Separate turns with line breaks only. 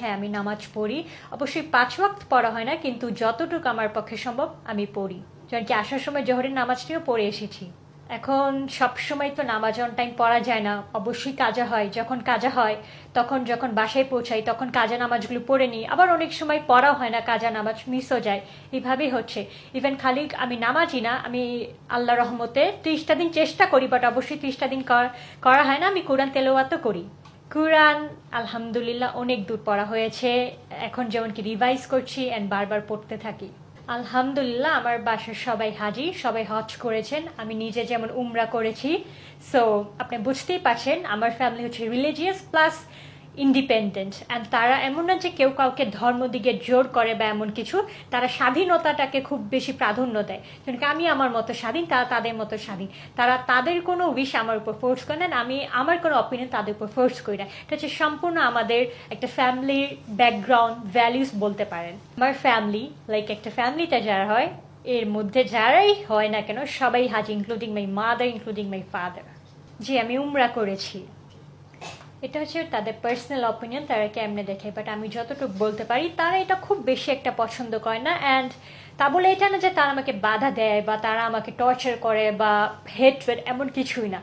হ্যাঁ, আমি নামাজ পড়ি। অবশ্যই ৫ ওয়াক্ত পড়া হয় না, কিন্তু যতটুকু আমার পক্ষে সম্ভব আমি পড়ি। যেমন কি আসার সময় জোহরের নামাজটিও পড়ে এসেছি। এখন সবসময় তো নামাজ অন টাইম পড়া যায় না, অবশ্যই কাজা হয়। যখন কাজা হয় তখন যখন বাসায় পৌঁছাই তখন কাজা নামাজগুলো পড়ে নিই, আবার অনেক সময় পড়াও হয় না, কাজা নামাজ মিসও যায়। এইভাবেই হচ্ছে। ইভেন খালি আমি নামাজই না, আমি আল্লাহ রহমতে ৩০টা দিন চেষ্টা করি, বাট অবশ্যই ৩০টা দিন করা হয় না। আমি কোরআন তেলাওয়াতও করি। কুরআন আলহামদুলিল্লাহ অনেক দূর পড়া হয়েছে। এখন যেমন কি রিভাইজ করছি অ্যান্ড বারবার পড়তে থাকি। আলহামদুলিল্লাহ আমার বাসার সবাই হাজি, সবাই হজ করেছেন। আমি নিজে যেমন উমরা করেছি। সো আপনি বুঝতেই পারছেন আমার ফ্যামিলি হচ্ছে রিলিজিয়াস প্লাস ইন্ডিপেন্ডেন্ট, অ্যান্ড তারা এমন না যে কেউ কাউকে ধর্ম দিকে জোর করে বা এমন কিছু। তারা স্বাধীনতাটাকে খুব বেশি প্রাধান্য দেয়। যেমন আমি আমার মতো স্বাধীন, তারা তাদের মতো স্বাধীন। তারা তাদের কোনো উইশ আমার উপর ফোর্স করে না, আমি আমার কোনো অপিনিয়ন তাদের উপর ফোর্স করি না। এটা হচ্ছে সম্পূর্ণ আমাদের একটা ফ্যামিলির ব্যাকগ্রাউন্ড ভ্যালিউস বলতে পারেন। আমার ফ্যামিলি লাইক একটা ফ্যামিলিতে যারা হয়, এর মধ্যে যারাই হয় না কেন সবাই হাজি, including my mother, including my father. জি, আমি উমরা করেছি। এটা হচ্ছে তাদের পার্সোনাল অপিনিয়ন, তারা কেমনে দেখে, বাট আমি যতটুকু বলতে পারি তারা এটা খুব বেশি একটা পছন্দ করে না। অ্যান্ড তা বলে এটা না যে তারা আমাকে বাধা দেয় বা তারা আমাকে টর্চার করে বা হেট্রেড, এমন কিছুই না।